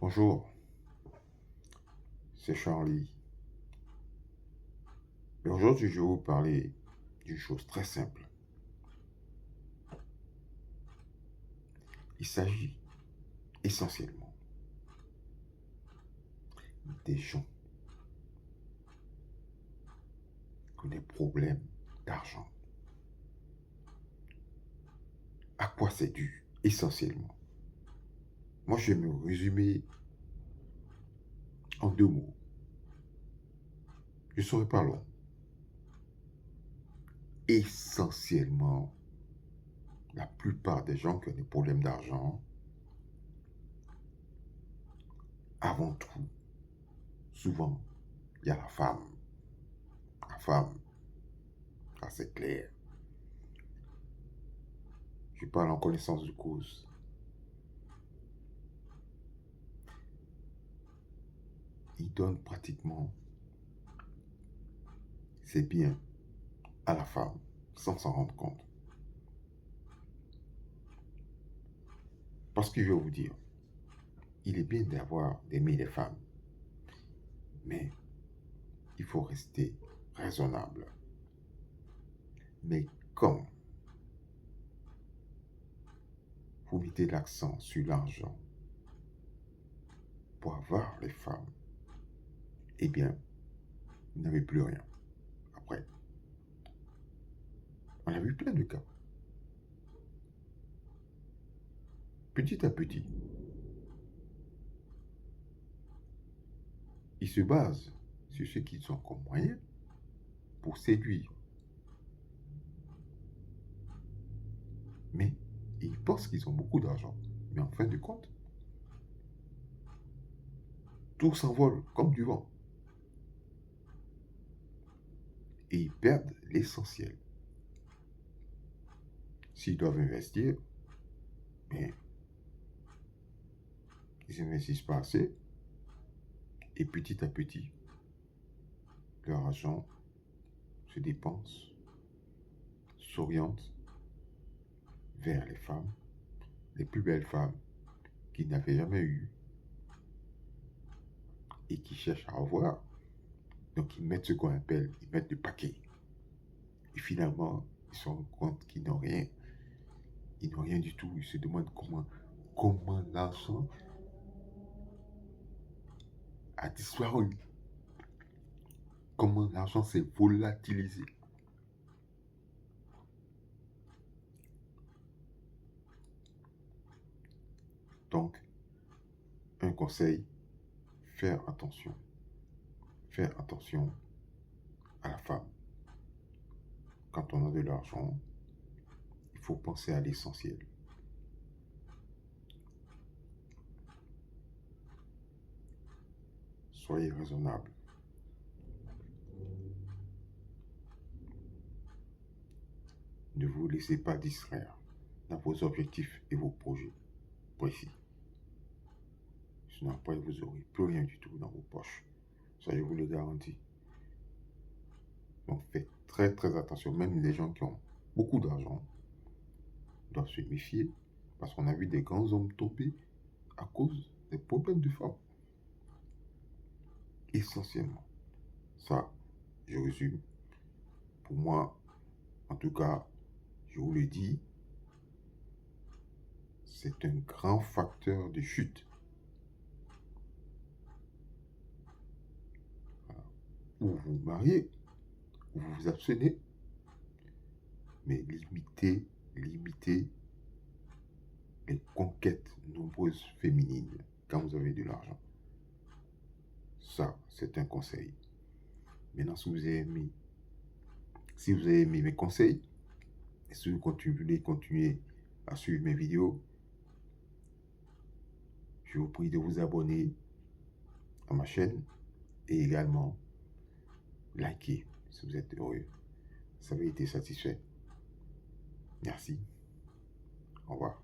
Bonjour, c'est Charlie. Et aujourd'hui, je vais vous parler d'une chose très simple. Il s'agit essentiellement des gens qui ont des problèmes d'argent. À quoi c'est dû essentiellement? Moi, je vais me résumer en 2 mots. Je ne serai pas long. Essentiellement, la plupart des gens qui ont des problèmes d'argent, avant tout, souvent, il y a la femme. La femme, ça c'est clair. Je parle en connaissance de cause. Il donne pratiquement ses biens à la femme sans s'en rendre compte. Parce que je vais vous dire, il est bien d'aimer les femmes, mais il faut rester raisonnable. Mais comme vous mettez l'accent sur l'argent pour avoir les femmes, eh bien, vous n'avez plus rien. Après, on a vu plein de cas. Petit à petit, ils se basent sur ce qu'ils ont comme moyen pour séduire. Mais ils pensent qu'ils ont beaucoup d'argent. Mais en fin de compte, tout s'envole comme du vent. Et ils perdent l'essentiel. S'ils doivent investir, mais ils n'investissent pas assez. Et petit à petit, leur argent se dépense, s'oriente vers les femmes, les plus belles femmes qu'ils n'avaient jamais eues et qui cherchent à avoir. Donc ils mettent ce qu'on appelle, ils mettent du paquet. Et finalement, ils se rendent compte qu'ils n'ont rien. Ils n'ont rien du tout. Ils se demandent comment l'argent a disparu. Comment l'argent s'est volatilisé. Donc, un conseil, faire attention. Faire attention à la femme. Quand on a de l'argent, il faut penser à l'essentiel. Soyez raisonnable. Ne vous laissez pas distraire dans vos objectifs et vos projets précis. Sinon, après, vous n'aurez plus rien du tout dans vos poches. Ça, je vous le garantis. Donc, faites très très attention. Même les gens qui ont beaucoup d'argent doivent se méfier parce qu'on a vu des grands hommes tomber à cause des problèmes de femmes. Essentiellement. Ça, je résume. Pour moi, en tout cas, je vous le dis, c'est un grand facteur de chute. Voilà. Ou vous vous mariez, ou vous vous abstenez, mais limitez les conquêtes nombreuses féminines quand vous avez de l'argent. Ça, c'est un conseil. Maintenant, si vous avez aimé mes conseils, et si vous voulez continuer à suivre mes vidéos, je vous prie de vous abonner à ma chaîne et également liker si vous êtes heureux, si vous avez été satisfait. Merci. Au revoir.